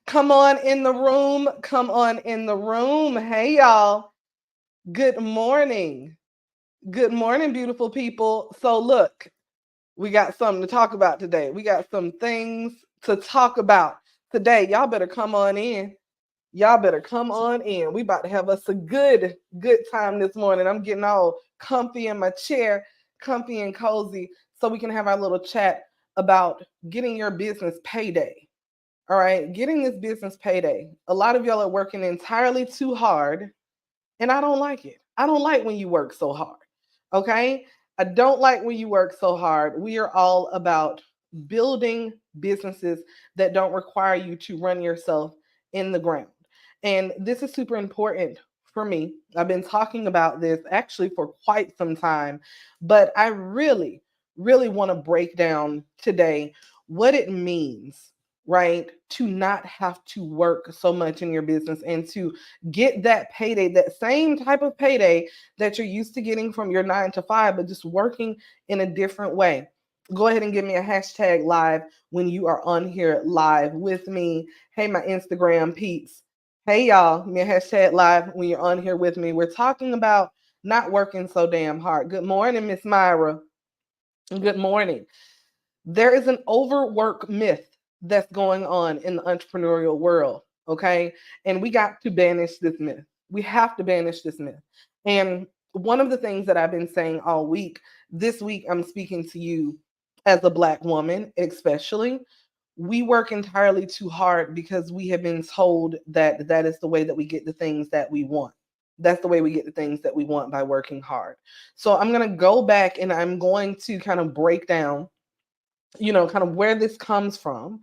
Come on in the room. Come on in the room. Hey, y'all. Good morning. Good morning, beautiful people. So, look, we got something to talk about today. We got some things to talk about today. Y'all better come on in. Y'all better come on in. We about to have us a good time this morning. I'm getting all comfy in my chair, comfy and cozy, so we can have our little chat about getting your business payday. All right, getting this business payday. A lot of y'all are working entirely too hard, and I don't like it. I don't like when you work so hard. Okay? I don't like when you work so hard. We are all about building businesses that don't require you to run yourself in the ground. And this is super important for me. I've been talking about this actually for quite some time, but I really want to break down today what it means, right, to not have to work so much in your business and to get that payday, that same type of payday that you're used to getting from your 9 to 5, but just working in a different way. Go ahead and give me a hashtag live when you are on here live with me. Hey, my Instagram peeps. Hey, y'all, give me a hashtag live when you're on here with me. We're talking about not working so damn hard. Good morning, Miss Myra. Good morning. There is an overwork myth that's going on in the entrepreneurial world, okay? And we got to banish this myth. We have to banish this myth. And one of the things that I've been saying all week, this week I'm speaking to you as a Black woman, especially. We work entirely too hard because we have been told that that is the way that we get the things that we want. That's the way we get the things that we want, by working hard. So I'm going to go back and I'm going to kind of break down, kind of where this comes from.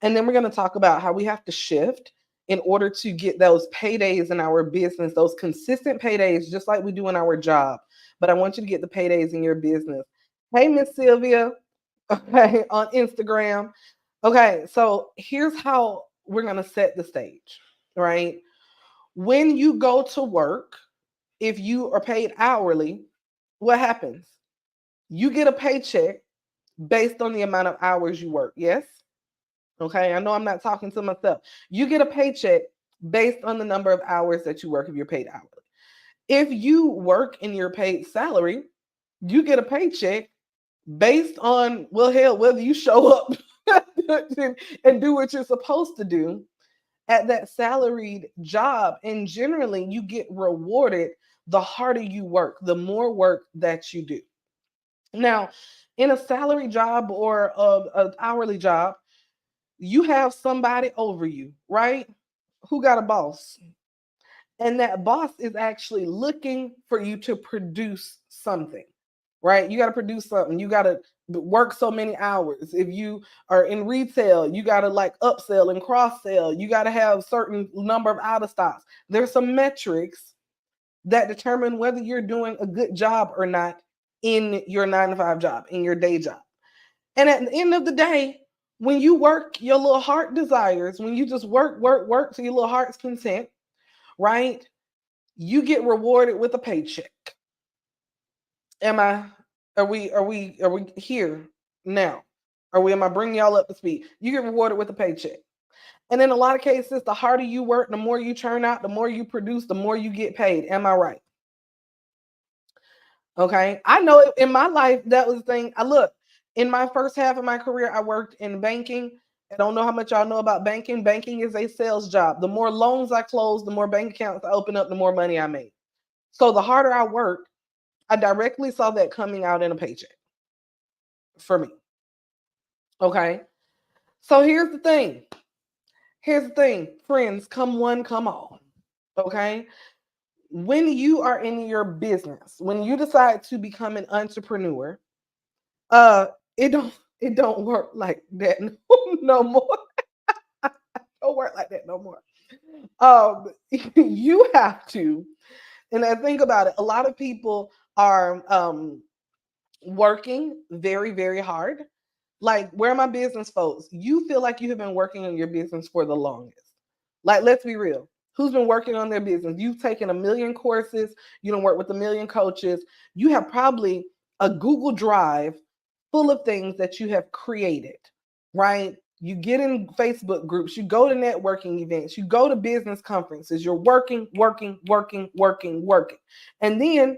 And then we're going to talk about how we have to shift in order to get those paydays in our business, those consistent paydays, just like we do in our job. But I want you to get the paydays in your business. Hey, Miss Sylvia, okay, on Instagram. Okay, so here's how we're going to set the stage, right? When you go to work, if you are paid hourly, what happens? You get a paycheck based on the amount of hours you work. Yes? Okay, I know I'm not talking to myself. You get a paycheck based on the number of hours that you work if you're paid hourly. If you work and you're paid salary, you get a paycheck based on, well, hell, whether you show up and do what you're supposed to do at that salaried job. And generally, you get rewarded the harder you work, the more work that you do. Now, in a salary job or an hourly job, you have somebody over you, right? Who got a boss. And that boss is actually looking for you to produce something, right? You got to produce something. You got to work so many hours. If you are in retail, you got to like upsell and cross sell. You got to have certain number of out of stocks. There's some metrics that determine whether you're doing a good job or not in your 9 to 5 job, in your day job. And at the end of the day, when you work your little heart desires, when you just work to your little heart's content, right? You get rewarded with a paycheck. Am I are we here now? Am I bringing y'all up to speed? You get rewarded with a paycheck. And in a lot of cases, the harder you work, the more you churn out, the more you produce, the more you get paid. Am I right? Okay. I know in my life that was the thing. I look, in my first half of my career, I worked in banking. I don't know how much y'all know about banking. Banking is a sales job. The more loans I close, the more bank accounts I open up, the more money I make. So the harder I work, I directly saw that coming out in a paycheck for me. Okay. So here's the thing. Here's the thing, friends, come one, come all. Okay. When you are in your business, when you decide to become an entrepreneur, uh, it don't work like that no more. Don't work like that no more. You have to, and I think about it. A lot of people are working very hard. Like, where are my business folks? You feel like you have been working on your business for the longest. Like, let's be real. Who's been working on their business? You've taken a million courses. You don't work with a million coaches. You have probably a Google Drive full of things that you have created, right? You get in Facebook groups, you go to networking events, you go to business conferences, you're working, working, working, working, working. And then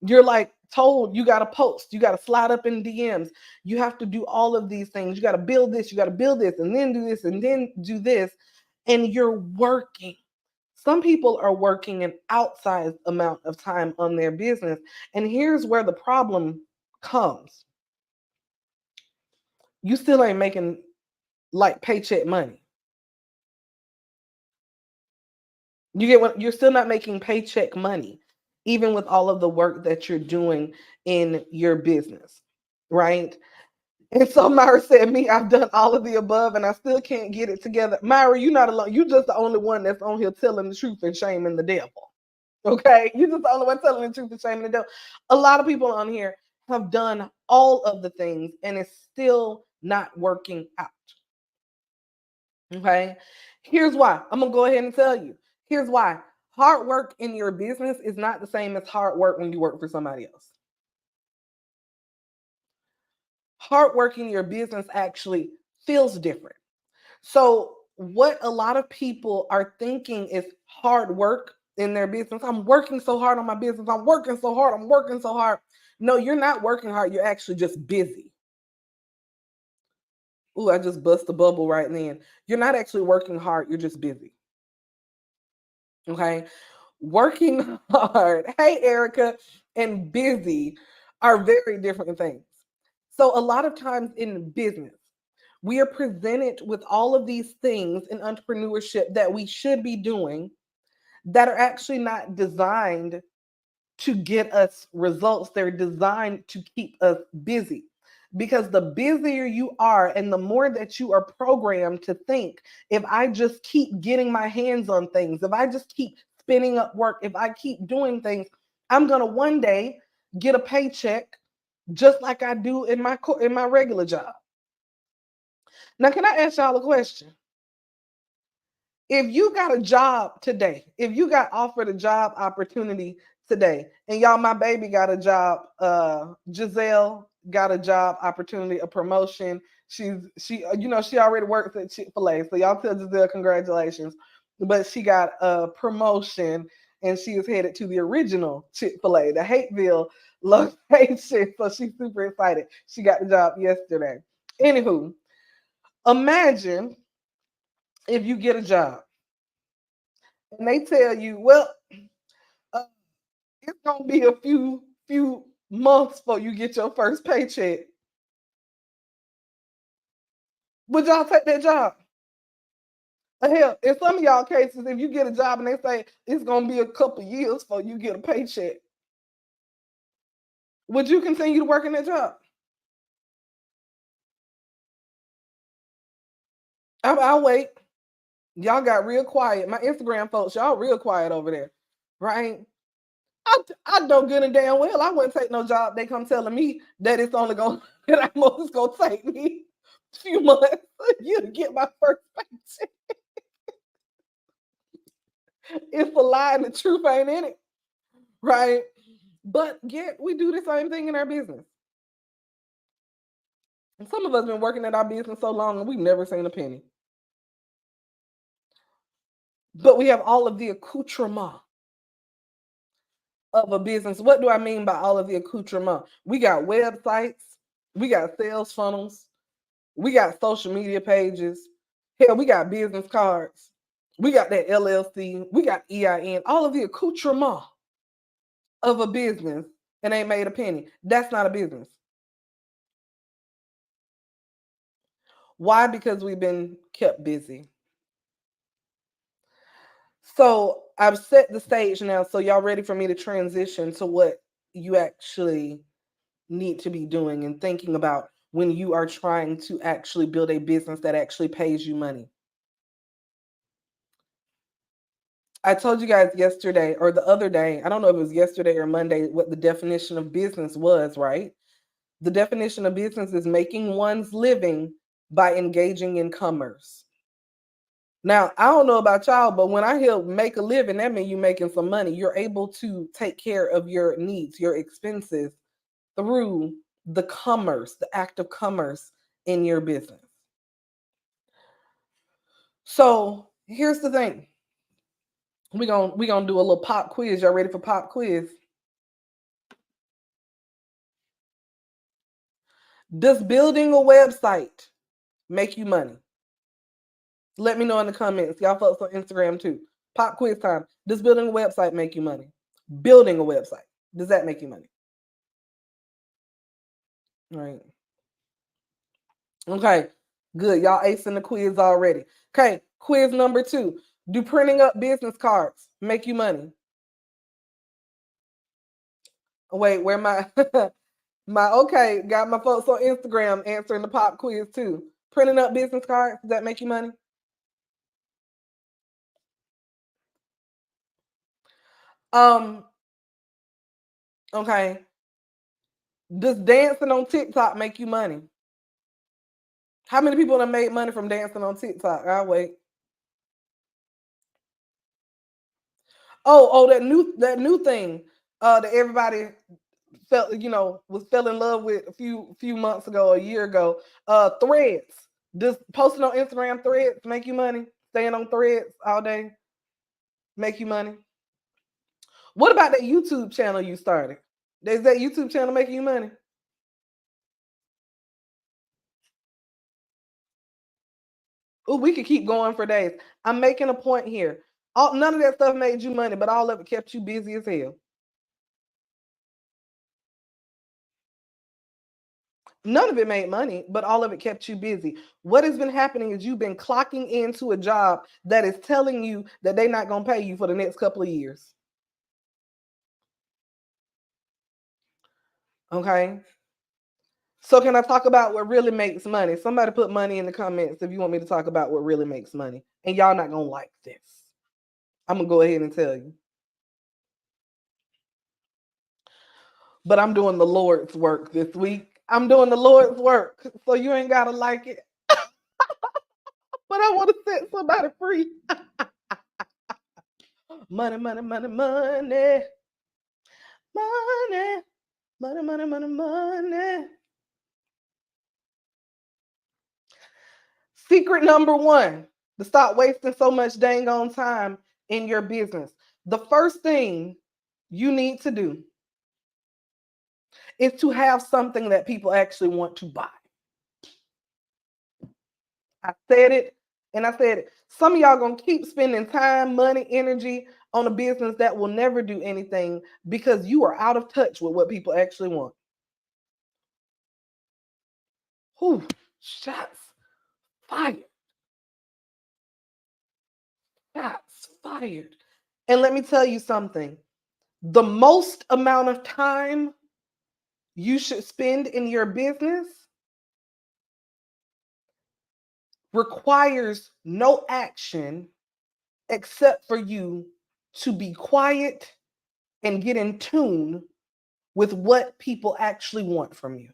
you're like told you got to post, you got to slide up in DMs, you have to do all of these things. You got to build this, you got to build this, and then do this, and then do this. And you're working. Some people are working an outsized amount of time on their business. And here's where the problem comes: you still ain't making like paycheck money. You get what? You're still not making paycheck money, even with all of the work that you're doing in your business, right? And so Myra said, "Me, I've done all of the above, and I still can't get it together." Myra, you're not alone. You're just the only one that's on here telling the truth and shaming the devil. Okay, you're just the only one telling the truth and shaming the devil. A lot of people on here have done all of the things, and it's still not working out. Okay. Here's why. I'm going to go ahead and tell you. Here's why. Hard work in your business is not the same as hard work when you work for somebody else. Hard work in your business actually feels different. So, what a lot of people are thinking is hard work in their business. I'm working so hard on my business. I'm working so hard. I'm working so hard. No, you're not working hard. You're actually just busy. Ooh, I just bust the bubble right then. You're not actually working hard. You're just busy. Okay. Working hard, hey Erica, and busy are very different things. So, a lot of times in business, we are presented with all of these things in entrepreneurship that we should be doing that are actually not designed to get us results. They're designed to keep us busy. Because the busier you are, and the more that you are programmed to think, if I just keep getting my hands on things, if I just keep spinning up work, if I keep doing things, I'm going to one day get a paycheck just like I do in my regular job. Now, can I ask y'all a question? If you got a job today, if you got offered a job opportunity today, and y'all, my baby got a job, Giselle got a job opportunity, a promotion. She already works at Chick-fil-A. So y'all tell Giselle congratulations. But she got a promotion and she is headed to the original Chick-fil-A, the Hateville location. So she's super excited. She got the job yesterday. Anywho, imagine if you get a job and they tell you, well, uh, it's gonna be a few months before you get your first paycheck. Would y'all take that job? Hell, in some of y'all cases, if you get a job and they say it's gonna be a couple years before you get a paycheck, would you continue to work in that job? I'll wait. Y'all got real quiet. My Instagram folks, y'all real quiet over there, right? I know good and damn well I wouldn't take no job. They come telling me that it's only gonna that I'm most gonna take me a few months you to get my first paycheck. It's a lie and the truth ain't in it, right? But yet we do the same thing in our business. And some of us been working at our business so long and we've never seen a penny. But we have all of the accoutrement of a business. What do I mean by all of the accoutrement? We got websites, we got sales funnels, we got social media pages. Hell, we got business cards. We got that LLC. We got EIN. All of the accoutrement of a business and ain't made a penny. That's not a business. Why? Because we've been kept busy. So I've set the stage now. So y'all ready for me to transition to what you actually need to be doing and thinking about when you are trying to actually build a business that actually pays you money. I told you guys yesterday or the other day, I don't know if it was yesterday or Monday, what the definition of business was, right? The definition of business is making one's living by engaging in commerce. Now, I don't know about y'all, but when I hear make a living, that means you're making some money. You're able to take care of your needs, your expenses through the commerce, the act of commerce in your business. So here's the thing. We're gonna do a little pop quiz. Y'all ready for pop quiz? Does building a website make you money? Let me know in the comments. Y'all folks on Instagram too. Pop quiz time. Does building a website make you money? Building a website. Does that make you money? Right. Okay. Good. Y'all acing the quiz already. Okay. Quiz number 2. Do printing up business cards make you money? Wait, where my okay, got my folks on Instagram answering the pop quiz too. Printing up business cards, does that make you money? Um, okay. Does dancing on TikTok make you money? How many people have made money from dancing on TikTok? I'll wait. Oh, that new thing that everybody felt, fell in love with a few months ago, a year ago. Threads. Does posting on Instagram threads make you money? Staying on threads all day make you money? What about that YouTube channel you started? Is that YouTube channel making you money? Oh, we could keep going for days. I'm making a point here. None of that stuff made you money, but all of it kept you busy as hell. None of it made money, but all of it kept you busy. What has been happening is you've been clocking into a job that is telling you that they're not going to pay you for the next couple of years. Okay. So can I talk about what really makes money? Somebody put money in the comments if you want me to talk about what really makes money. And y'all not going to like this. I'm going to go ahead and tell you. But I'm doing the Lord's work this week. I'm doing the Lord's work. So you ain't got to like it. But I want to set somebody free. Money, money, money, money. Money. Money, money, money, money. Secret number 1 to stop wasting so much dang on time in your business. The first thing you need to do is to have something that people actually want to buy. I said it and I said it. Some of y'all gonna keep spending time, money, energy on a business that will never do anything because you are out of touch with what people actually want. Whew, shots fired. Shots fired. And let me tell you something. The most amount of time you should spend in your business requires no action except for you to be quiet and get in tune with what people actually want from you.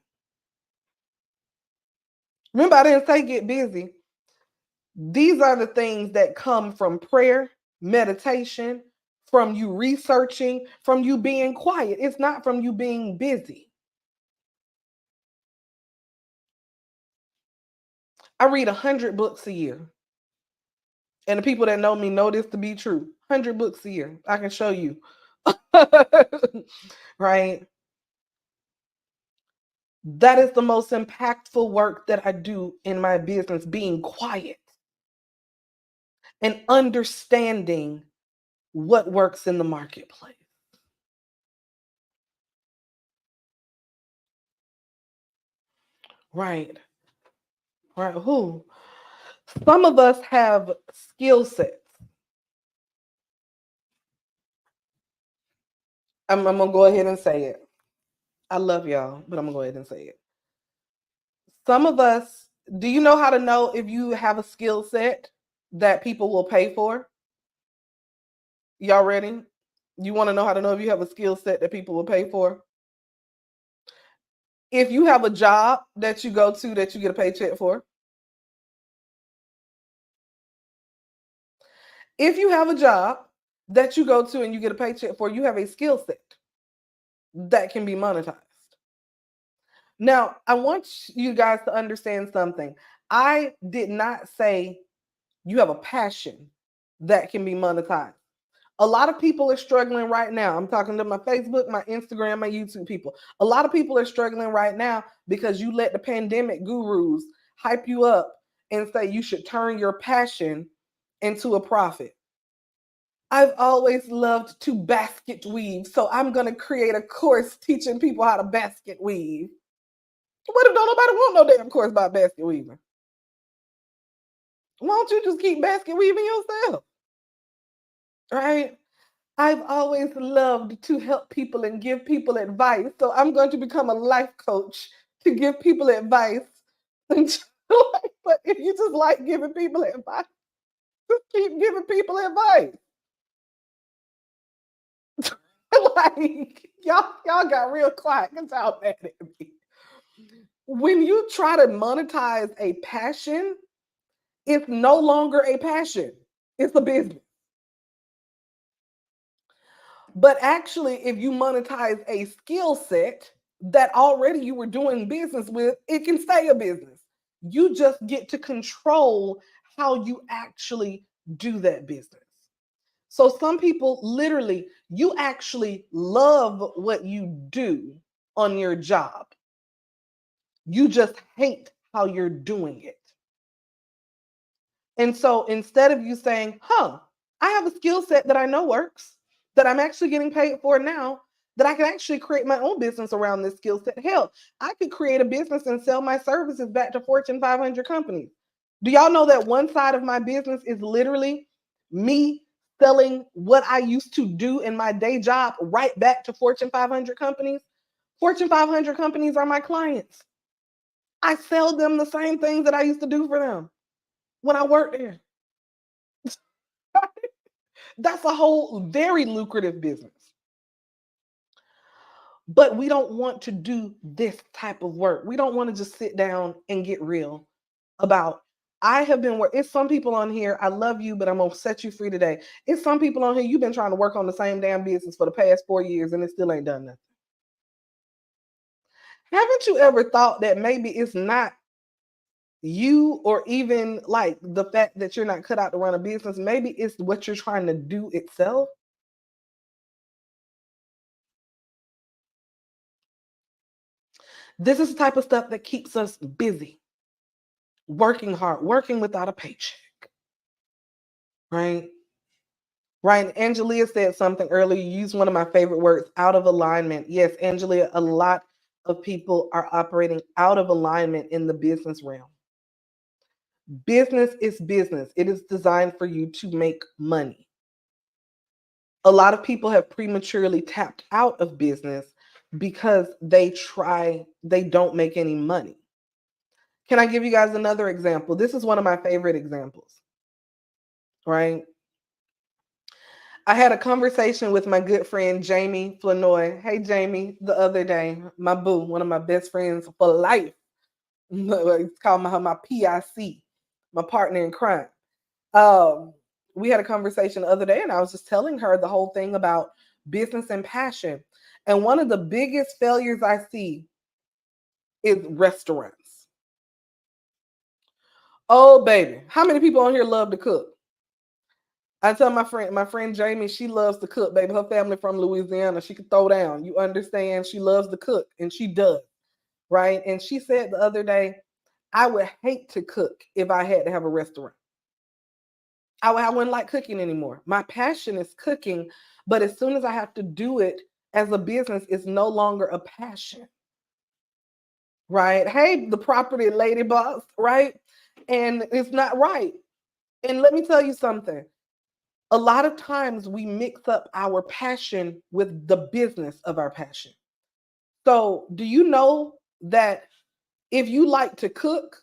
Remember, I didn't say get busy. These are the things that come from prayer, meditation, from you researching, from you being quiet. It's not from you being busy. I read 100 books a year. And the people that know me know this to be true. 100 books a year. I can show you. Right? That is the most impactful work that I do in my business, being quiet and understanding what works in the marketplace. Right. Right. Who? Some of us have skill sets. I'm going to go ahead and say it. I love y'all, but I'm going to go ahead and say it. Some of us, do you know how to know if you have a skill set that people will pay for? Y'all ready? You want to know how to know if you have a skill set that people will pay for? If you have a job that you go to that you get a paycheck for, if you have a job that you go to and you get a paycheck for, you have a skill set that can be monetized. Now, I want you guys to understand something. I did not say You have a passion that can be monetized. A lot of people are struggling right now. I'm talking to my Facebook, my Instagram, my YouTube people. A lot of people are struggling right now because you let the pandemic gurus hype you up and say you should turn your passion into a profit. I've always loved to basket weave, so I'm going to create a course teaching people how to basket weave. What if don't nobody want no damn course about basket weaving? Why don't you just keep basket weaving yourself? Right? I've always loved to help people and give people advice. So I'm going to become a life coach to give people advice. But if you just like giving people advice, just keep giving people advice. Like y'all got real quiet because y'all mad at me. When you try to monetize a passion, it's no longer a passion. It's a business. But actually, if you monetize a skill set that already you were doing business with, it can stay a business. You just get to control how you actually do that business. So some people literally, you actually love what you do on your job. You just hate how you're doing it. And so instead of you saying, I have a skill set that I know works, that I'm actually getting paid for now, that I can actually create my own business around this skill set. Hell, I could create a business and sell my services back to Fortune 500 companies. Do y'all know that one side of my business is literally me selling what I used to do in my day job right back to Fortune 500 companies? Fortune 500 companies are my clients. I sell them the same things that I used to do for them when I worked there. That's a whole very lucrative business. But we don't want to do this type of work. We don't want to just sit down and get real about. I have been working. It's some people on here. I love you, but I'm gonna set you free today. It's some people on here. You've been trying to work on the same damn business for the past 4 years, and it still ain't done nothing. Haven't you ever thought that maybe it's not you, or even like the fact that you're not cut out to run a business? Maybe it's what you're trying to do itself. This is the type of stuff that keeps us busy, working hard, working without a paycheck, right? Right. Angelia said something earlier. You used one of my favorite words, out of alignment. Yes, Angelia, a lot of people are operating out of alignment in the business realm. Business is business. It is designed for you to make money. A lot of people have prematurely tapped out of business because they don't make any money. Can I give you guys another example? This is one of my favorite examples, right? I had a conversation with my good friend Jamie Flanoy. Hey Jamie, the other day, my boo, one of my best friends for life. It's called my PIC, my partner in crime. Um, we had a conversation the other day, and I was just telling her the whole thing about business and passion. And one of the biggest failures I see is restaurants. Oh baby, how many people on here love to cook? I tell my friend Jamie, she loves to cook, baby. Her family from Louisiana. She can throw down. You understand? She loves to cook, and she does, right? And she said the other day, I would hate to cook if I had to have a restaurant. I wouldn't like cooking anymore. My passion is cooking, but as soon as I have to do it as a business, it's no longer a passion, right? Hey, the property lady boss, right? And it's not right. And let me tell you something. A lot of times we mix up our passion with the business of our passion. So, do you know that if you like to cook,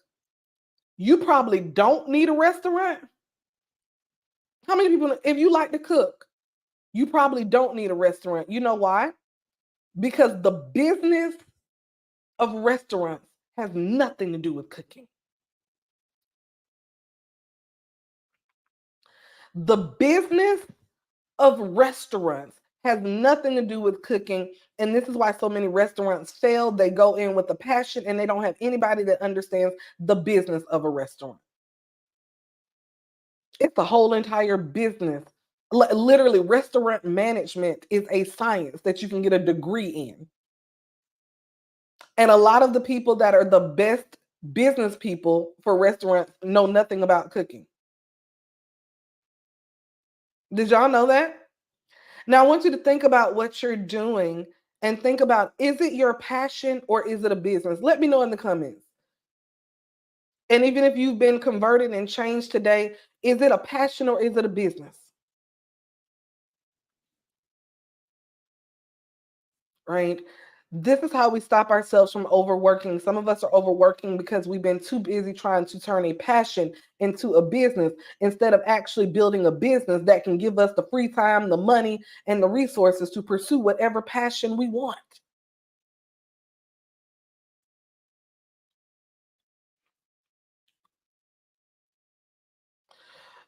you probably don't need a restaurant? How many people, if you like to cook, you probably don't need a restaurant? You know why? Because the business of restaurants has nothing to do with cooking. The business of restaurants has nothing to do with cooking. And this is why so many restaurants fail. They go in with a passion and they don't have anybody that understands the business of a restaurant. It's a whole entire business. Literally, restaurant management is a science that you can get a degree in. And a lot of the people that are the best business people for restaurants know nothing about cooking. Did y'all know that? Now, I want you to think about what you're doing and think about, is it your passion or is it a business? Let me know in the comments. And even if you've been converted and changed today, is it a passion or is it a business? Right? This is how we stop ourselves from overworking. Some of us are overworking because we've been too busy trying to turn a passion into a business instead of actually building a business that can give us the free time, the money, and the resources to pursue whatever passion we want.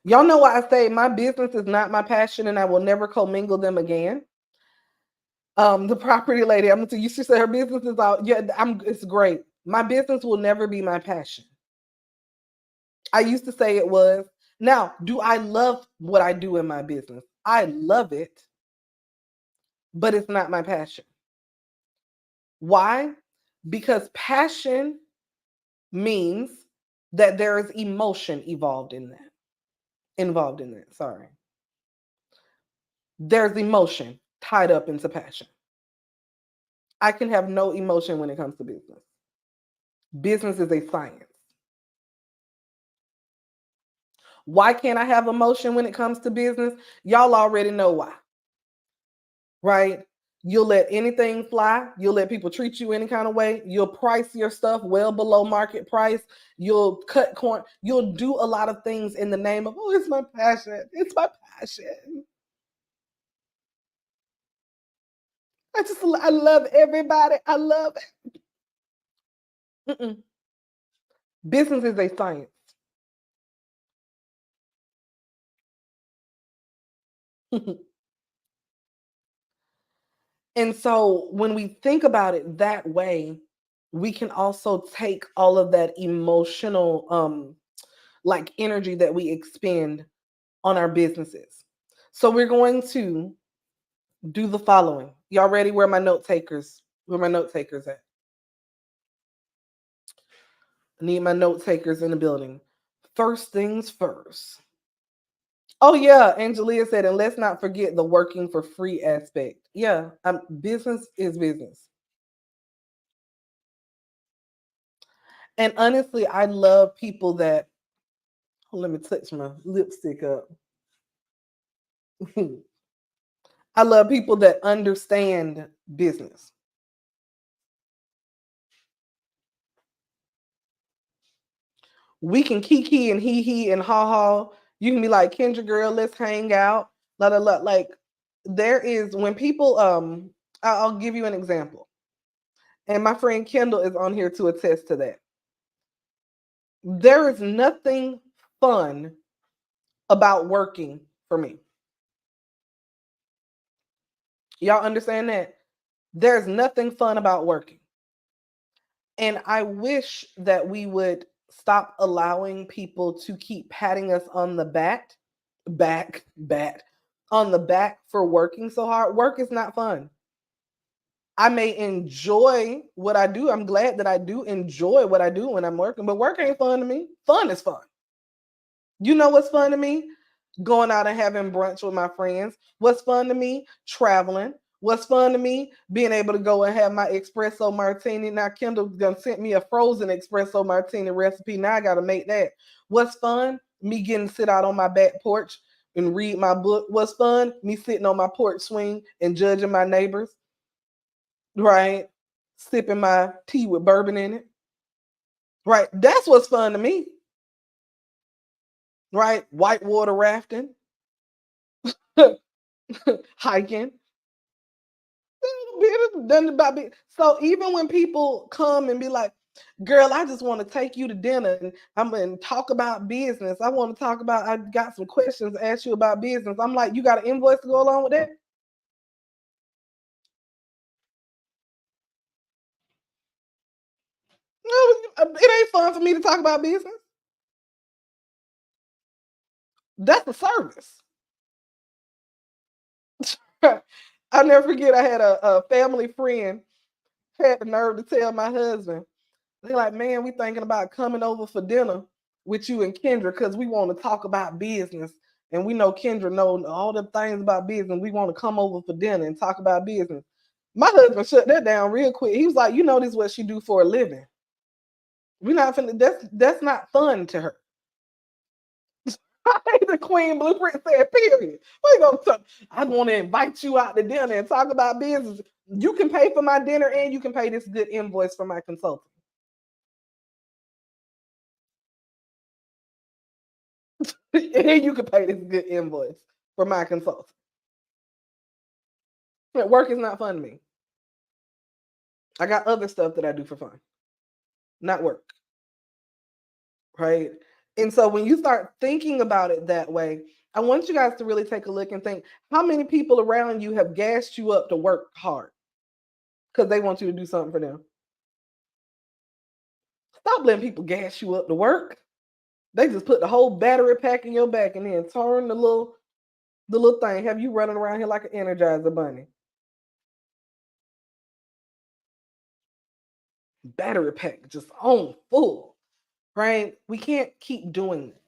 Y'all know why I say my business is not my passion and I will never commingle them again. The property lady, I'm gonna tell you, she said her business is out. Yeah, it's great. My business will never be my passion. I used to say it was. Now, do I love what I do in my business? I love it, but it's not my passion. Why? Because passion means that there is emotion involved in that. Involved in that. Sorry. There's emotion tied up into passion. I can have no emotion when it comes to business. Business is a science. Why can't I have emotion when it comes to business? Y'all already know why, right? You'll let anything fly. You'll let people treat you any kind of way. You'll price your stuff well below market price. You'll cut corn. You'll do a lot of things in the name of, oh, it's my passion. It's my passion. I love everybody. I love it. Mm-mm. Business is a science. And so when we think about it that way, we can also take all of that emotional like energy that we expend on our businesses. So we're going to do the following. Y'all ready? Where are my note takers? Where are my note takers at? I need my note takers in the building. First things first. Oh yeah, Angelia said, and let's not forget the working for free aspect. Yeah, business is business. And honestly, I love people that, oh, let me touch my lipstick up. I love people that understand business. We can kiki and hee and ha ha. You can be like, Kendra girl, let's hang out. La la la. Like there is when people I'll give you an example. And my friend Kendall is on here to attest to that. There is nothing fun about working for me. Y'all understand that? There's nothing fun about working. And I wish that we would stop allowing people to keep patting us on the on the back for working so hard. Work is not fun. I may enjoy what I do. I'm glad that I do enjoy what I do when I'm working, but work ain't fun to me. Fun is fun. You know what's fun to me? Going out and having brunch with my friends. What's fun to me? Traveling. What's fun to me? Being able to go and have my espresso martini. Now Kendall gonna send me a frozen espresso martini recipe. Now I gotta make that. What's fun? Me getting to sit out on my back porch and read my book. What's fun? Me sitting on my porch swing and judging my neighbors. Right? Sipping my tea with bourbon in it. Right? That's what's fun to me. Right? Whitewater rafting, hiking. Done about it. So even when people come and be like, girl, I just want to take you to dinner and I'm going to talk about business. I want to talk about, I got some questions to ask you about business. I'm like, you got an invoice to go along with that? No, it ain't fun for me to talk about business. That's a service. I'll never forget, I had a family friend had the nerve to tell my husband, they're like, man, we thinking about coming over for dinner with you and Kendra because we want to talk about business. And we know Kendra know all the things about business. We want to come over for dinner and talk about business. My husband shut that down real quick. He was like, you know, this is what she do for a living. We're not finna, that's not fun to her. The Queen Blueprint said, period. We gonna talk. I want to invite you out to dinner and talk about business. You can pay for my dinner and you can pay this good invoice for my consulting. And you can pay this good invoice for my consulting. Work is not fun to me. I got other stuff that I do for fun, not work. Right. And so when you start thinking about it that way, I want you guys to really take a look and think how many people around you have gassed you up to work hard because they want you to do something for them. Stop letting people gas you up to work. They just put the whole battery pack in your back and then turn the little thing. Have you running around here like an Energizer bunny? Battery pack just on full, right? We can't keep doing that.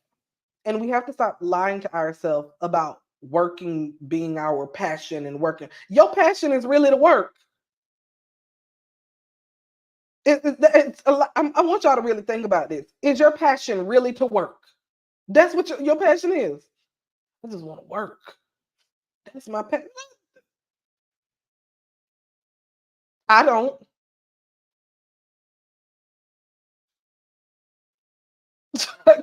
And we have to stop lying to ourselves about working being our passion and working. Your passion is really to work. I want y'all to really think about this. Is your passion really to work? That's what your passion is. I just want to work. That's my passion. I don't.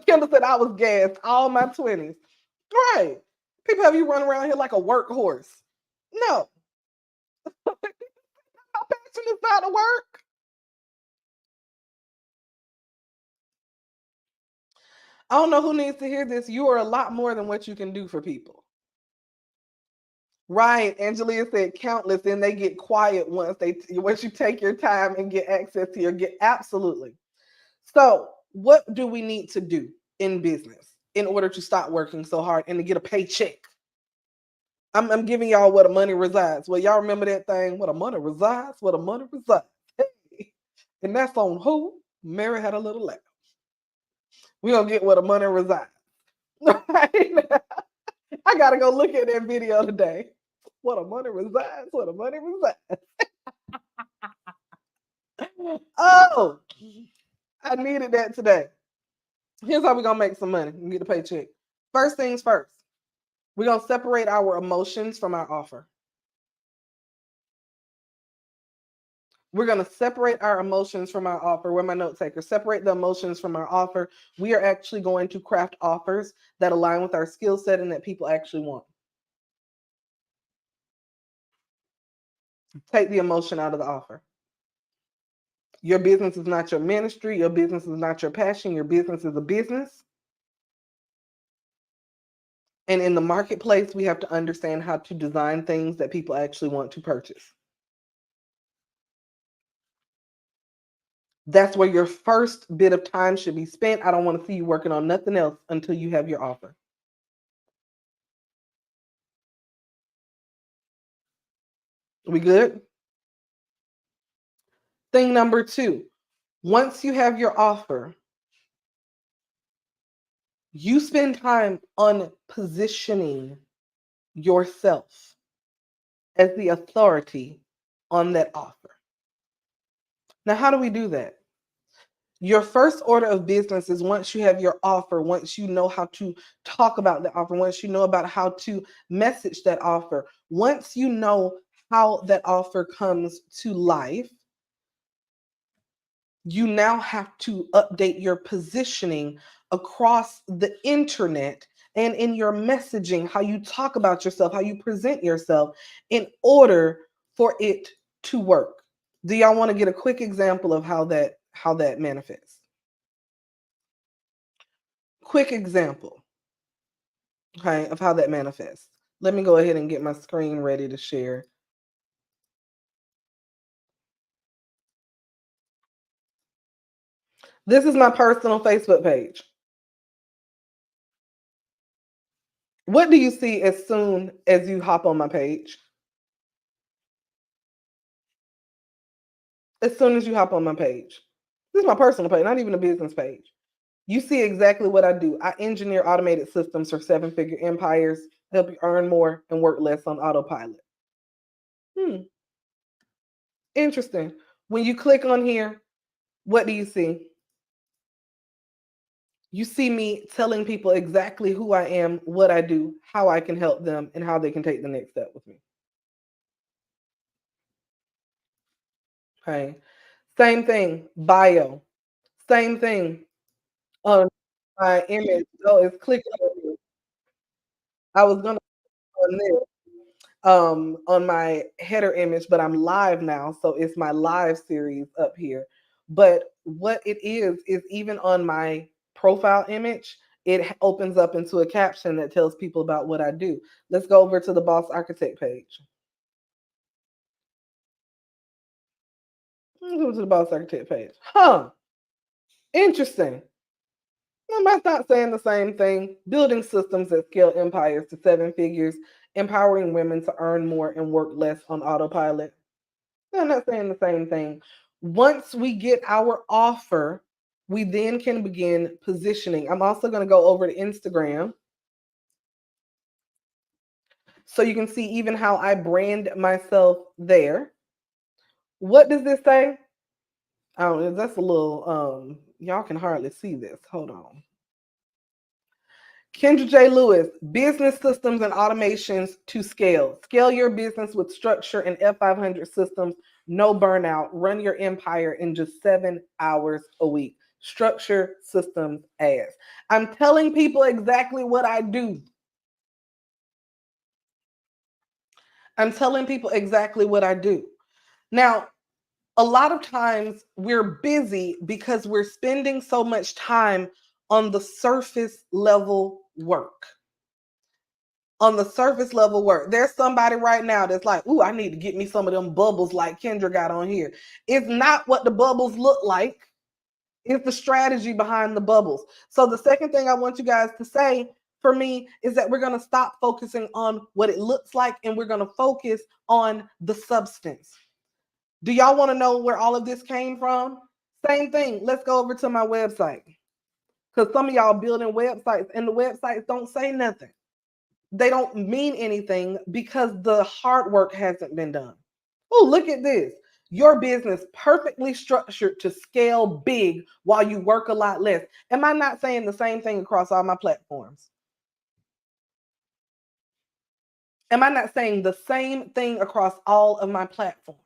Kendall said I was gassed all my 20s. Right. People have you run around here like a workhorse. No. My passion is not to work. I don't know who needs to hear this. You are a lot more than what you can do for people. Right. Angelia said countless, and they get quiet once you take your time and get access to your get absolutely. So what do we need to do in business in order to stop working so hard and to get a paycheck? I'm giving y'all where the money resides. Well, y'all remember that thing? Where the money resides, where the money resides. Hey. And that's on who? Mary had a little laugh. We're gonna get where the money resides. Right? I gotta go look at that video today. What a money resides, what a money resides. Oh, I needed that today. Here's how we're gonna make some money and get the paycheck. First things first, we're gonna separate our emotions from our offer. We're going to separate our emotions from our offer. Where my note taker? Separate the emotions from our offer. We are actually going to craft offers that align with our skill set and that people actually want. Take the emotion out of the offer. Your business is not your ministry. Your business is not your passion. Your business is a business. And in the marketplace, we have to understand how to design things that people actually want to purchase. That's where your first bit of time should be spent. I don't want to see you working on nothing else until you have your offer. We good? Thing number 2, once you have your offer, you spend time on positioning yourself as the authority on that offer. Now, how do we do that? Your first order of business is once you have your offer, once you know how to talk about the offer, once you know about how to message that offer, once you know how that offer comes to life, you now have to update your positioning across the internet and in your messaging, how you talk about yourself, how you present yourself in order for it to work. Do y'all want to get a quick example of how that manifests? Quick example, okay, of how that manifests. Let me go ahead and get my screen ready to share. This is my personal Facebook page. What do you see as soon as you hop on my page? As soon as you hop on my page. This is my personal page, not even a business page. You see exactly what I do. I engineer automated systems for seven-figure empires, help you earn more and work less on autopilot. Hmm, interesting. When you click on here, what do you see? You see me telling people exactly who I am, what I do, how I can help them, and how they can take the next step with me. Okay. Same thing, bio. Same thing on my image. Oh, it's clicking on you. I was gonna on this on my header image, but I'm live now, so it's my live series up here. But what it is even on my profile image, it opens up into a caption that tells people about what I do. Let's go over to the Boss Architect page. Let's go to the Boss Architect page. Huh, interesting. Am I not saying the same thing? Building systems that scale empires to seven figures, empowering women to earn more and work less on autopilot. I'm not saying the same thing. Once we get our offer, we then can begin positioning. I'm also going to go over to Instagram so you can see even how I brand myself there. What does this say? Oh, that's a little y'all can hardly see this. Hold on. Kendra J. Lewis, business systems and automations to scale. Scale your business with structure and F500 systems, no burnout. Run your empire in just 7 hours a week. Structure systems as. I'm telling people exactly what I do. I'm telling people exactly what I do. Now, a lot of times we're busy because we're spending so much time on the surface level work. On the surface level work. There's somebody right now that's like, ooh, I need to get me some of them bubbles like Kendra got on here. It's not what the bubbles look like. It's the strategy behind the bubbles. So the second thing I want you guys to say for me is that we're going to stop focusing on what it looks like and we're going to focus on the substance. Do y'all want to know where all of this came from? Same thing. Let's go over to my website. Because some of y'all building websites and the websites don't say nothing. They don't mean anything because the hard work hasn't been done. Oh, look at this. Your business perfectly structured to scale big while you work a lot less. Am I not saying the same thing across all my platforms? Am I not saying the same thing across all of my platforms?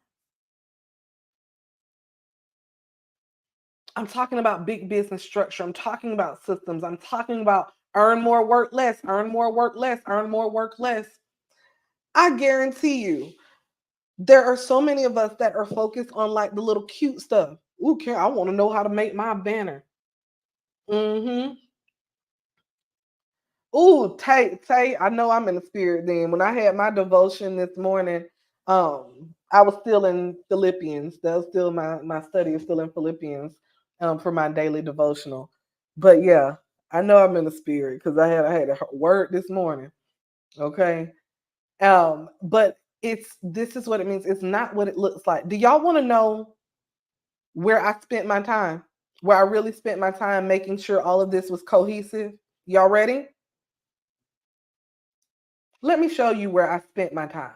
I'm talking about big business structure. I'm talking about systems. I'm talking about earn more, work less, earn more, work less, earn more, work less. I guarantee you, there are so many of us that are focused on like the little cute stuff. Ooh, Karen, I want to know how to make my banner. Mm-hmm. Ooh, Tay, I know I'm in the spirit then. When I had my devotion this morning, I was still in Philippians. That was still my study is still in Philippians for my daily devotional. But yeah, I know I'm in the spirit because I had a word this morning. Okay. But this is what it means. It's not what it looks like. Do y'all want to know where I spent my time? Where I really spent my time making sure all of this was cohesive? Y'all ready? Let me show you where I spent my time.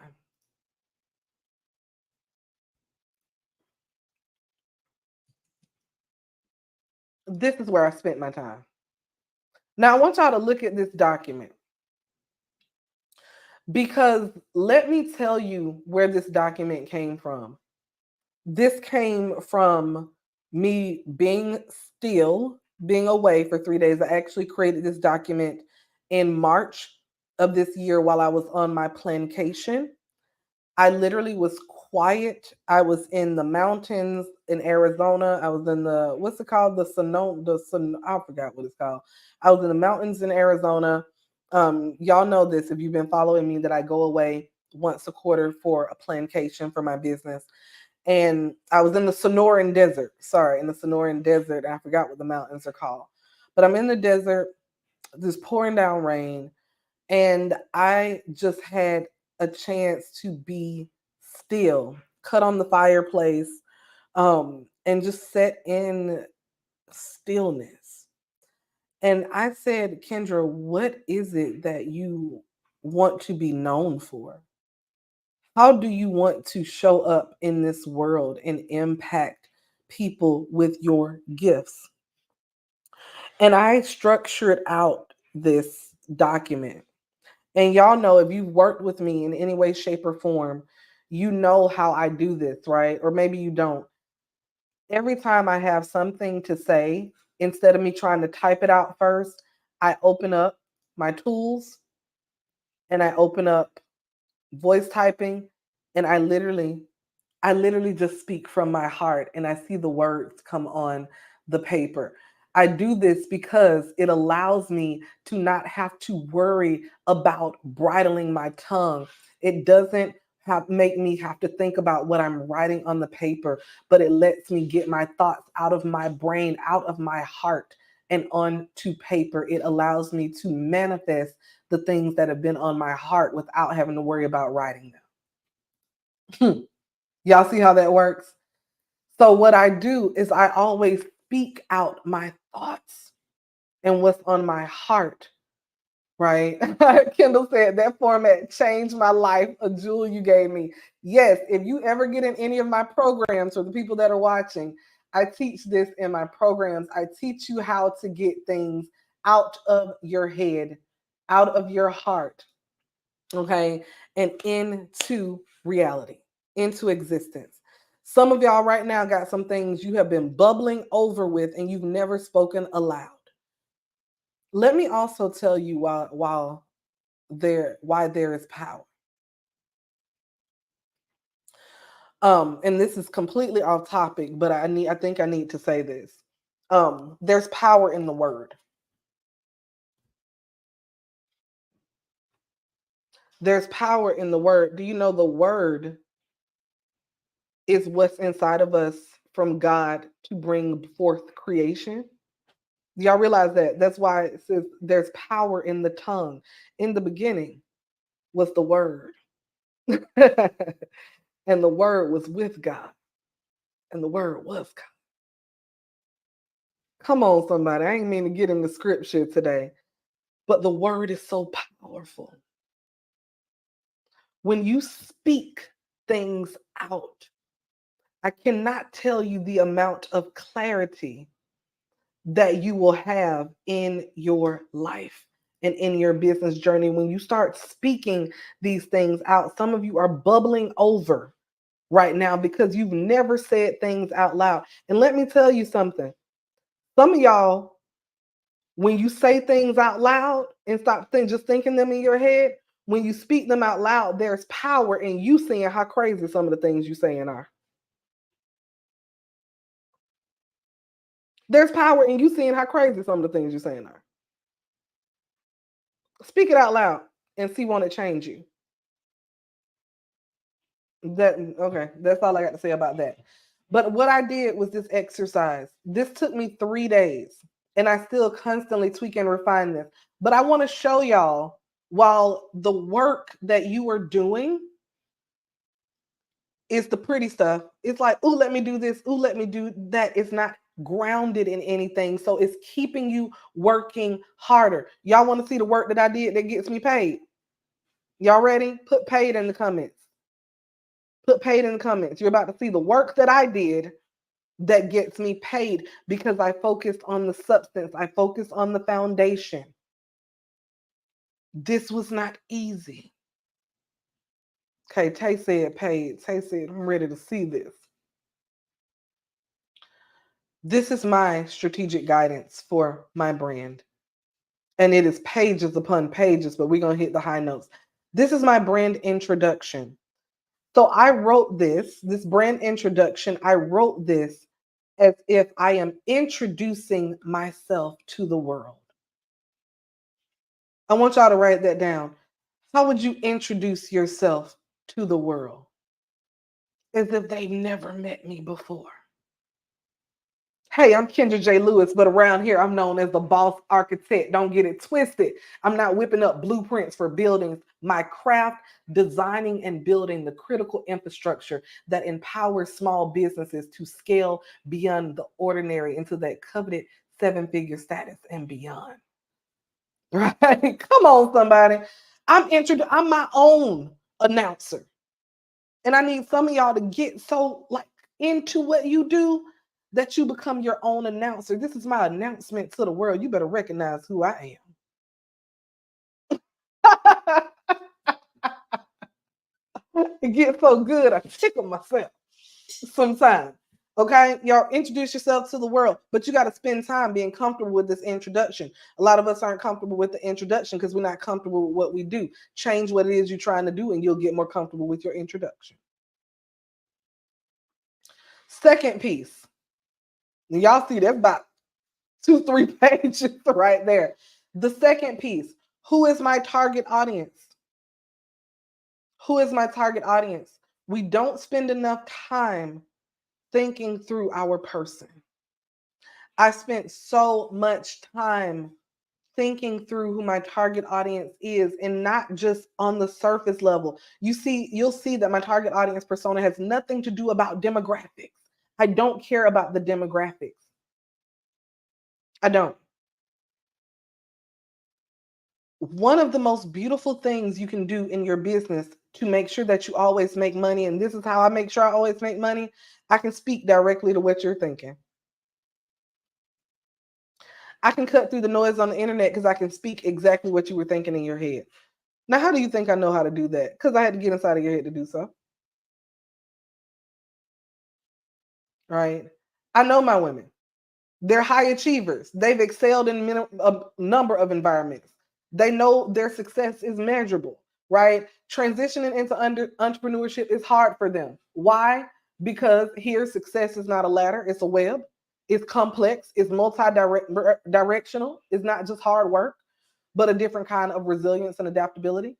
This is where I spent my time. Now, I want y'all to look at this document because let me tell you where this document came from. This came from me being still, being away for 3 days. I actually created this document in March of this year while I was on my plancation. I literally was quiet. I was in the mountains in Arizona. I was in the what's it called? I forgot what it's called. I was in the mountains in Arizona. Y'all know this if you've been following me that I go away once a quarter for a plantation for my business. And I was in the Sonoran Desert. Sorry, in the Sonoran Desert. I forgot what the mountains are called. But I'm in the desert, just pouring down rain And I just had a chance to be still, cut on the fireplace, and just sit in stillness. And I said, Kendra, what is it that you want to be known for? How do you want to show up in this world and impact people with your gifts? And I structured out this document. And y'all know, if you've worked with me in any way, shape, or form, you know how I do this, right? Or maybe you don't. Every time I have something to say, instead of me trying to type it out first, I open up my tools and I open up voice typing, and I literally just speak from my heart and I see the words come on the paper. I do this because it allows me to not have to worry about bridling my tongue. It doesn't make me have to think about what I'm writing on the paper, but it lets me get my thoughts out of my brain, out of my heart, and onto paper. It allows me to manifest the things that have been on my heart without having to worry about writing them. Y'all see how that works? So what I do is I always speak out my thoughts and what's on my heart, right? Kendall said that format changed my life, a jewel you gave me. Yes, if you ever get in any of my programs, or the people that are watching, I teach this in my programs. I teach you how to get things out of your head, out of your heart, okay, and into reality, into existence. Some of y'all right now got some things you have been bubbling over with and you've never spoken aloud. Let me also tell you why there is power. And this is completely off topic, but I think I need to say this. There's power in the word. There's power in the word. Do you know the word is what's inside of us from God to bring forth creation? Y'all realize that? That's why it says there's power in the tongue. In the beginning was the word. And the word was with God. And the word was God. Come on, somebody. I ain't mean to get in the scripture today. But the word is so powerful. When you speak things out, I cannot tell you the amount of clarity that you will have in your life and in your business journey when you start speaking these things out. Some of you are bubbling over right now because you've never said things out loud. And let me tell you something. Some of y'all, when you say things out loud and stop just thinking them in your head, when you speak them out loud, there's power in you seeing how crazy some of the things you're saying are. There's power in you seeing how crazy some of the things you're saying are. Speak it out loud and see, won't it change you? That okay, that's all I got to say about that. But what I did was this exercise. This took me 3 days, and I still constantly tweak and refine this. But I want to show y'all, while the work that you are doing is the pretty stuff. It's like, ooh, let me do this, ooh, let me do that. It's not grounded in anything. So it's keeping you working harder. Y'all want to see the work that I did that gets me paid? Y'all ready? Put paid in the comments. Put paid in the comments. You're about to see the work that I did that gets me paid because I focused on the substance. I focused on the foundation. This was not easy. Okay, Tay said paid. Tay said, I'm ready to see this. This is my strategic guidance for my brand. And it is pages upon pages, but we're going to hit the high notes. This is my brand introduction. So I wrote this brand introduction, I wrote this as if I am introducing myself to the world. I want y'all to write that down. How would you introduce yourself to the world? As if they've never met me before. Hey, I'm Kendra J. Lewis, but around here I'm known as the boss architect. Don't get it twisted. I'm not whipping up blueprints for buildings. My craft, designing and building the critical infrastructure that empowers small businesses to scale beyond the ordinary into that coveted seven-figure status and beyond. Right? Come on, somebody. I'm my own announcer. And I need some of y'all to get so like into what you do that you become your own announcer. This is my announcement to the world. You better recognize who I am. It gets so good, I tickle myself sometimes. Okay, y'all introduce yourself to the world, but you got to spend time being comfortable with this introduction. A lot of us aren't comfortable with the introduction because we're not comfortable with what we do. Change what it is you're trying to do, and you'll get more comfortable with your introduction. Second piece, and y'all see that's about 2-3 pages right there. The second piece, who is my target audience? Who is my target audience? We don't spend enough time thinking through our person. I spent so much time thinking through who my target audience is and not just on the surface level. You'll see that my target audience persona has nothing to do about demographics. I don't care about the demographics. I don't. One of the most beautiful things you can do in your business to make sure that you always make money, and this is how I make sure I always make money, I can speak directly to what you're thinking. I can cut through the noise on the internet because I can speak exactly what you were thinking in your head. Now, how do you think I know how to do that? Because I had to get inside of your head to do so. Right? I know my women. They're high achievers. They've excelled in a number of environments. They know their success is measurable, right? Transitioning into entrepreneurship is hard for them. Why? Because here success is not a ladder, it's a web. It's complex, it's multi-directional. It's not just hard work, but a different kind of resilience and adaptability.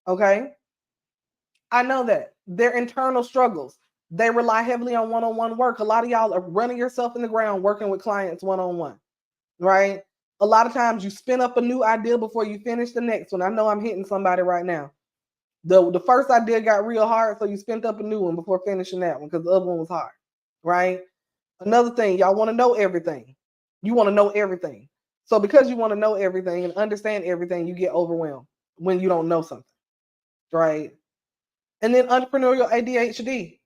Okay? I know that. Their internal struggles. They rely heavily on one-on-one work. A lot of y'all are running yourself in the ground working with clients one-on-one, right? A lot of times you spin up a new idea before you finish the next one. I know I'm hitting somebody right now. The first idea got real hard, so you spent up a new one before finishing that one because the other one was hard, right? Another thing, y'all want to know everything. You want to know everything. So because you want to know everything and understand everything, you get overwhelmed when you don't know something, right? And then entrepreneurial ADHD.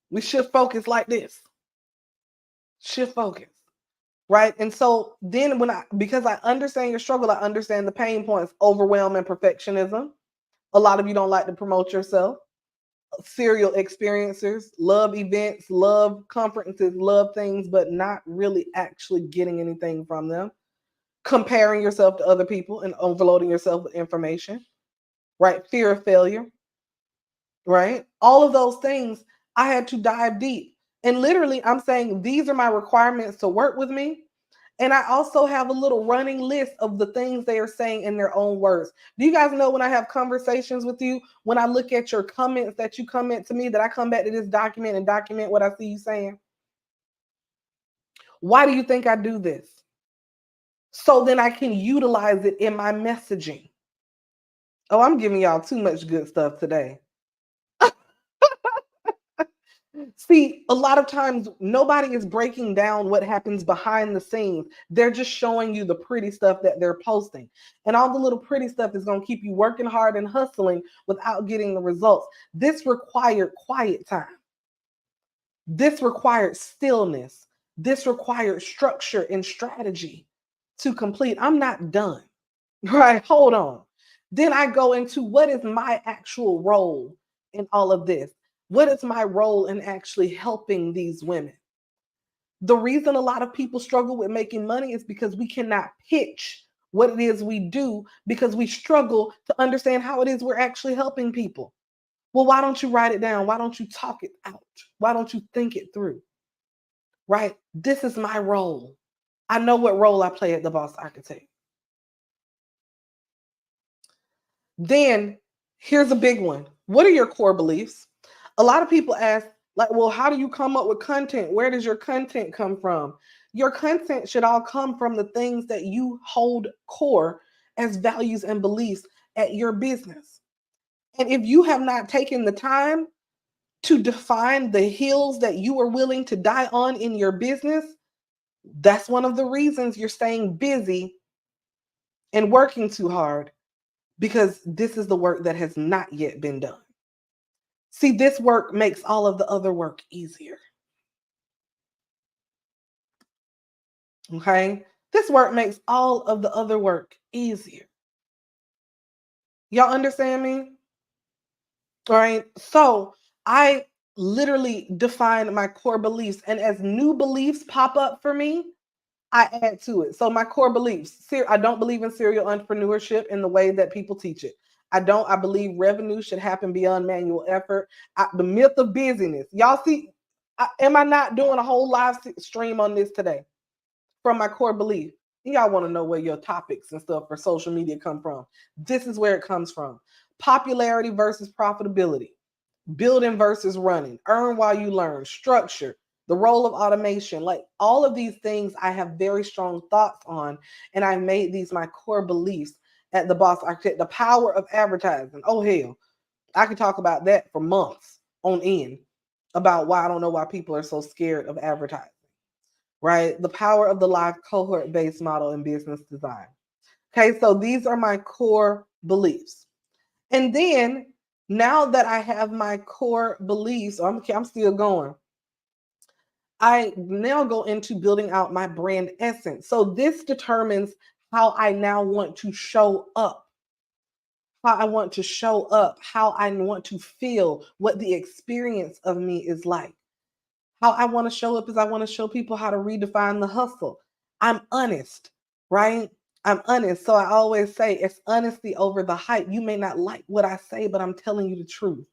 We shift focus like this. Shift focus. Right. And so then because I understand your struggle, I understand the pain points, overwhelm and perfectionism. A lot of you don't like to promote yourself. Serial experiencers, love events, love conferences, love things, but not really actually getting anything from them. Comparing yourself to other people and overloading yourself with information. Right. Fear of failure. Right. All of those things I had to dive deep. And literally, I'm saying these are my requirements to work with me. And I also have a little running list of the things they are saying in their own words. Do you guys know when I have conversations with you, when I look at your comments that you comment to me, that I come back to this document and document what I see you saying? Why do you think I do this? So then I can utilize it in my messaging. Oh, I'm giving y'all too much good stuff today. See, a lot of times nobody is breaking down what happens behind the scenes. They're just showing you the pretty stuff that they're posting. And all the little pretty stuff is going to keep you working hard and hustling without getting the results. This required quiet time. This required stillness. This required structure and strategy to complete. I'm not done. Right? Hold on. Then I go into what is my actual role in all of this? What is my role in actually helping these women? The reason a lot of people struggle with making money is because we cannot pitch what it is we do because we struggle to understand how it is we're actually helping people. Well, why don't you write it down? Why don't you talk it out? Why don't you think it through? Right? This is my role. I know what role I play at the Boss Architect. Then here's a big one. What are your core beliefs? A lot of people ask, Like, well, how do you come up with content? Where does your content come from? Your content should all come from the things that you hold core as values and beliefs at your business. And if you have not taken the time to define the hills that you are willing to die on in your business, that's one of the reasons you're staying busy and working too hard, because this is the work that has not yet been done. See, this work makes all of the other work easier. Okay? This work makes all of the other work easier. Y'all understand me? All right. So I literally define my core beliefs, and as new beliefs pop up for me, I add to it. So my core beliefs, I don't believe in serial entrepreneurship in the way that people teach it. I believe revenue should happen beyond manual effort. The myth of busyness. Y'all see, am I not doing a whole live stream on this today from my core belief? Y'all want to know where your topics and stuff for social media come from. This is where it comes from. Popularity versus profitability. Building versus running, earn while you learn, structure, the role of automation, like all of these things I have very strong thoughts on, and I made these my core beliefs at the Boss Architect. The power of advertising. Oh hell, I could talk about that for months on end, about why I don't know why people are so scared of advertising, right? The power of the live cohort-based model in business design. Okay, so these are my core beliefs. And then now that I have my core beliefs, I'm still going. I now go into building out my brand essence. So this determines how I now want to show up, how I want to show up, how I want to feel, what the experience of me is like. How I want to show up is I want to show people how to redefine the hustle. I'm honest, right? I'm honest. So I always say it's honesty over the hype. You may not like what I say, but I'm telling you the truth.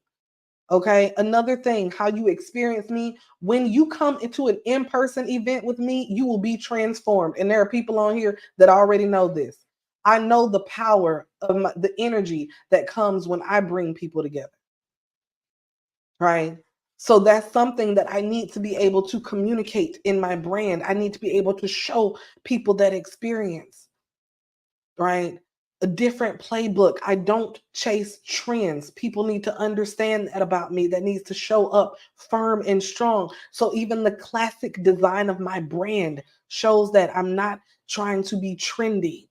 Okay. Another thing, how you experience me, when you come into an in person event with me, you will be transformed. And there are people on here that already know this. I know the power of the energy that comes when I bring people together. Right. So that's something that I need to be able to communicate in my brand. I need to be able to show people that experience, right? A different playbook. I don't chase trends. People need to understand that about me. That needs to show up firm and strong. So even the classic design of my brand shows that I'm not trying to be trendy,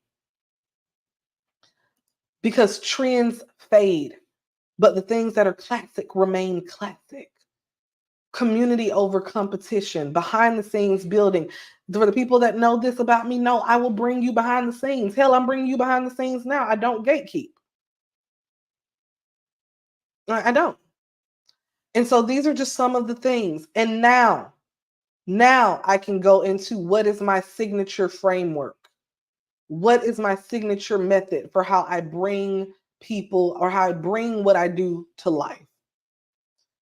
because trends fade, but the things that are classic remain classic. Community over competition, behind the scenes building. For the people that know this about me, know I will bring you behind the scenes. Hell, I'm bringing you behind the scenes now. I don't gatekeep. I don't. And so these are just some of the things. And now I can go into what is my signature framework? What is my signature method for how I bring people, or how I bring what I do to life?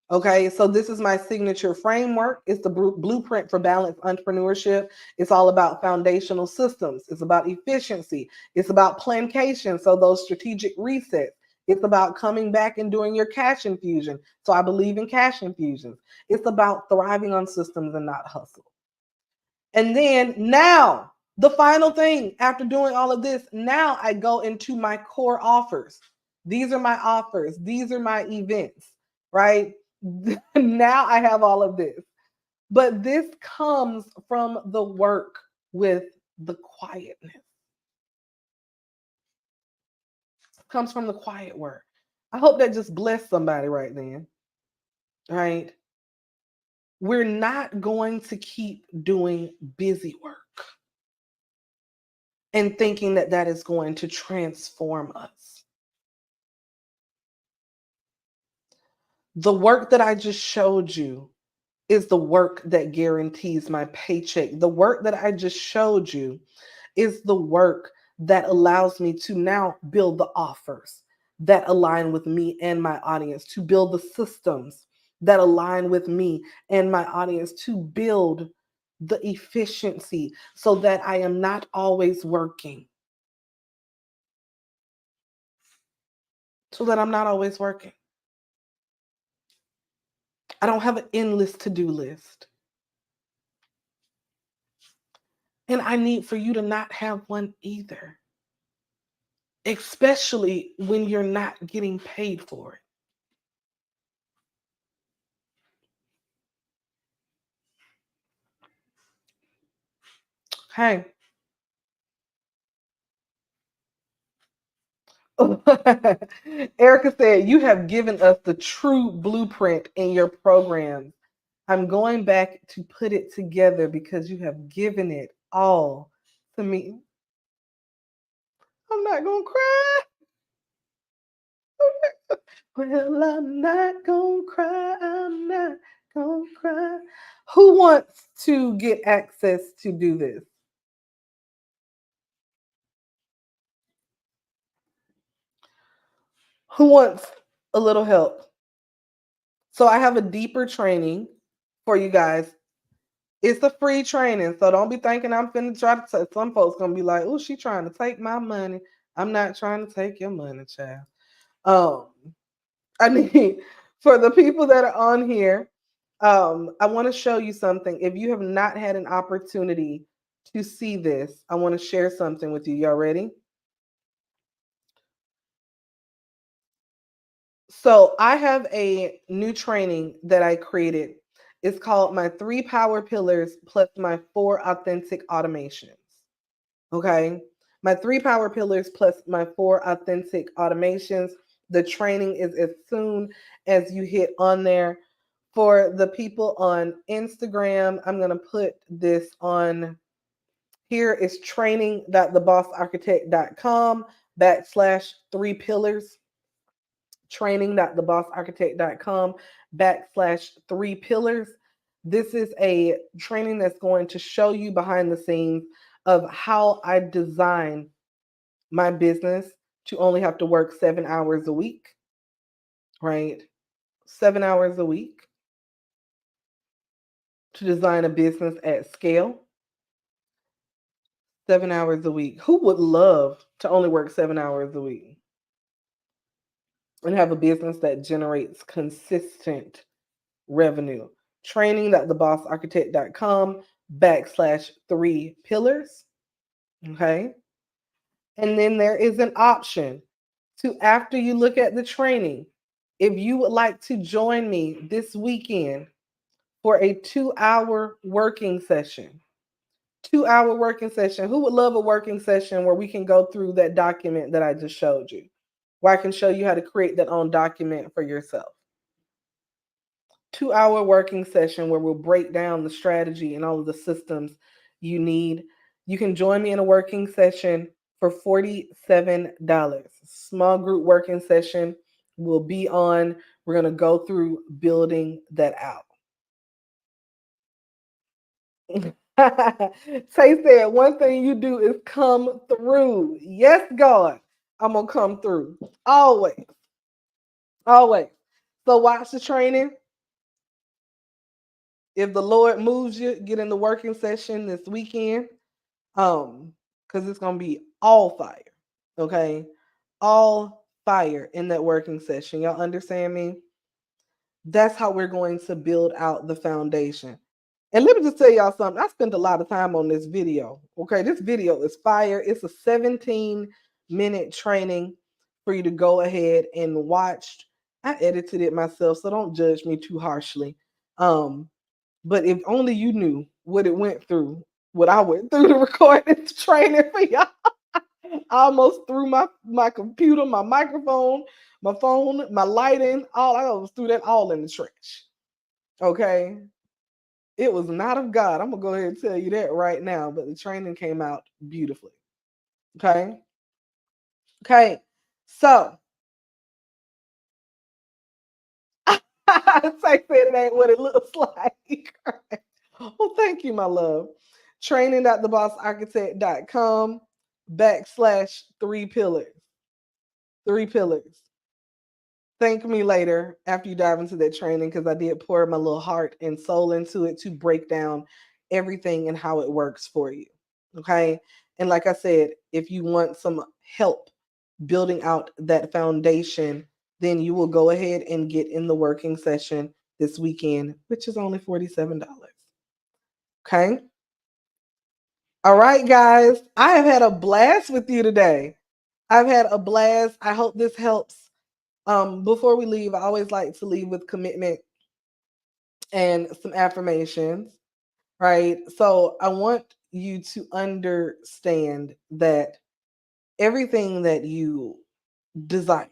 Okay, so this is my signature framework. It's the blueprint for balanced entrepreneurship. It's all about foundational systems. It's about efficiency. It's about plancation, so those strategic resets. It's about coming back and doing your cash infusion. So I believe in cash infusions. It's about thriving on systems and not hustle. And then now, the final thing after doing all of this, now I go into my core offers. These are my offers. These are my events, right? Now I have all of this. But this comes from the work with the quietness. It comes from the quiet work. I hope that just blessed somebody right then, right? We're not going to keep doing busy work and thinking that that is going to transform us. The work that I just showed you is the work that guarantees my paycheck. The work that I just showed you is the work that allows me to now build the offers that align with me and my audience, to build the systems that align with me and my audience, to build the efficiency so that I am not always working. So that I'm not always working. I don't have an endless to-do list. And I need for you to not have one either, especially when you're not getting paid for it. Hey, Erica said, you have given us the true blueprint in your program. I'm going back to put it together because you have given it all to me. I'm not going to cry. Well, I'm not going to cry. I'm not going to cry. Who wants to get access to do this? Who wants a little help? So I have a deeper training for you guys. It's a free training, so don't be thinking I'm finna try to. Some folks gonna be like, "Oh, she trying to take my money." I'm not trying to take your money, child. Um, I need for the people that are on here. I want to show you something. If you have not had an opportunity to see this, I want to share something with you. Y'all ready? So I have a new training that I created. It's called my 3 power pillars plus my 4 authentic automations. Okay. My 3 power pillars plus my 4 authentic automations. The training is as soon as you hit on there. For the people on Instagram, I'm going to put this on here. It's training.thebossarchitect.com /3 pillars. Training.thebossarchitect.com /3 pillars. This is a training that's going to show you behind the scenes of how I design my business to only have to work 7 hours a week, right? 7 hours a week to design a business at scale, 7 hours a week. Who would love to only work 7 hours a week and have a business that generates consistent revenue? Training.thebossarchitect.com /3 pillars. Okay. And then there is an option to, after you look at the training, if you would like to join me this weekend for a 2 hour working session. 2 hour working session. Who would love a working session where we can go through that document that I just showed you? Where I can show you how to create that own document for yourself. 2 hour working session where we'll break down the strategy and all of the systems you need. You can join me in a working session for $47. Small group working session will be on. We're going to go through building that out. Tay said, one thing you do is come through. Yes, God, I'm going to come through. Always. Always. So watch the training. If the Lord moves you, get in the working session this weekend. Because it's gonna be all fire. Okay. All fire in that working session. Y'all understand me? That's how we're going to build out the foundation. And let me just tell y'all something. I spent a lot of time on this video. Okay, this video is fire. It's a 17-minute training for you to go ahead and watch. I edited it myself, so don't judge me too harshly. But if only you knew what it went through, what I went through to record this training for y'all. I almost threw my computer, my microphone, my phone, my lighting, all I almost threw that all in the trash. Okay. It was not of God. I'm gonna go ahead and tell you that right now. But the training came out beautifully. Okay. Okay. So say it ain't what it looks like. Well, thank you, my love. Training.thebossarchitect.com /3 pillars. 3 pillars. Thank me later after you dive into that training because I did pour my little heart and soul into it to break down everything and how it works for you. Okay. And like I said, if you want some help building out that foundation, then you will go ahead and get in the working session this weekend, which is only $47. Okay. All right, guys. I have had a blast with you today. I've had a blast. I hope this helps. Before we leave, I always like to leave with commitment and some affirmations, right? So I want you to understand that everything that you desire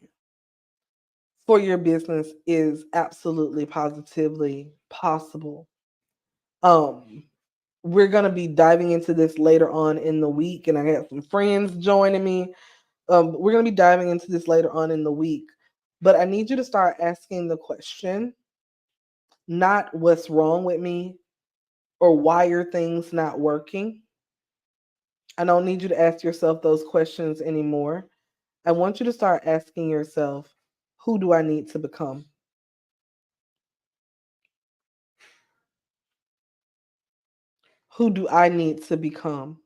for your business is absolutely positively possible. Um, we're going to be diving into this later on in the week, and I got some friends joining me. We're going to be diving into this later on in the week, but I need you to start asking the question, not what's wrong with me or why are things not working. I don't need you to ask yourself those questions anymore. I want you to start asking yourself, who do I need to become? Who do I need to become?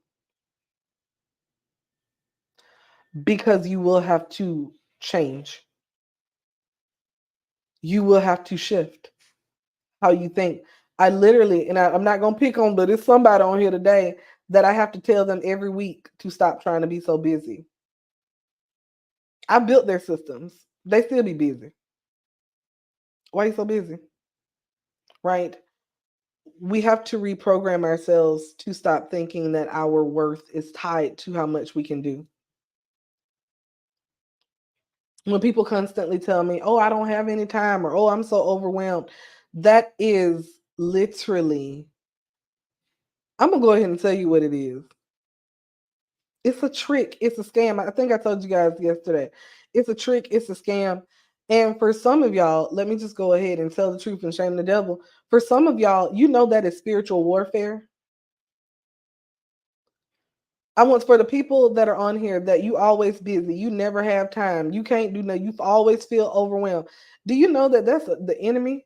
Because you will have to change. You will have to shift how you think. I literally, and I'm not going to pick on, but there's somebody on here today that I have to tell them every week to stop trying to be so busy. I built their systems. They still be busy. Why are you so busy? Right? We have to reprogram ourselves to stop thinking that our worth is tied to how much we can do. When people constantly tell me, oh, I don't have any time, or oh, I'm so overwhelmed, that is literally, I'm going to go ahead and tell you what it is. It's a trick. It's a scam. I think I told you guys yesterday. It's a trick. It's a scam. And for some of y'all, let me just go ahead and tell the truth and shame the devil. For some of y'all, you know that is spiritual warfare. I want for the people that are on here that you always busy, you never have time, you can't do nothing, you always feel overwhelmed. Do you know that that's the enemy?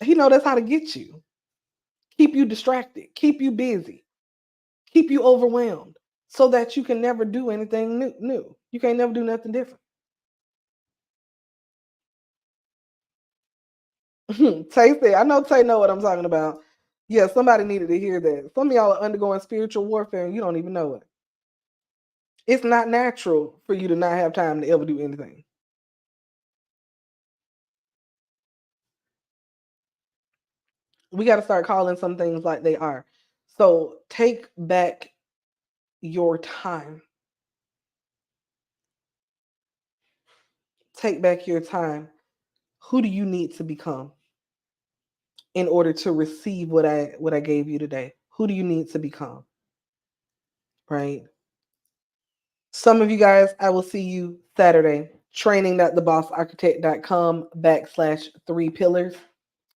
He know that's how to get you, keep you distracted, keep you busy, keep you overwhelmed, so that you can never do anything new. You can't never do nothing different. Tay said, I know Tay know what I'm talking about. Yeah, somebody needed to hear that. Some of y'all are undergoing spiritual warfare and you don't even know it. It's not natural for you to not have time to ever do anything. We got to start calling some things like they are. So take back your time. Take back your time. Who do you need to become in order to receive what I gave you today? Who do you need to become? Right? Some of you guys, I will see you Saturday. Training.thebossarchitect.com/3 pillars.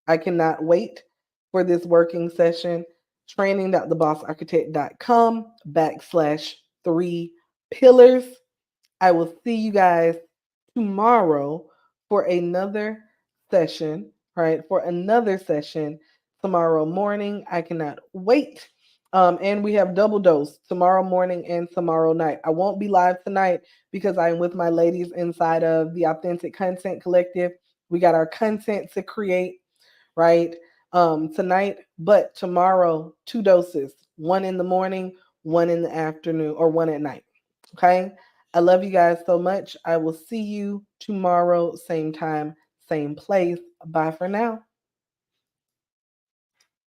I cannot wait for this working session. Training.thebossarchitect.com/3 pillars. I will see you guys tomorrow for another session, right? For another session tomorrow morning. I cannot wait. And we have double dose tomorrow morning and tomorrow night. I won't be live tonight because I'm with my ladies inside of the Authentic Content Collective. We got our content to create, right? Tonight, but tomorrow, 2 doses, one in the morning, one in the afternoon, or one at night. Okay. I love you guys so much. I will see you tomorrow, same time, same place. Bye for now.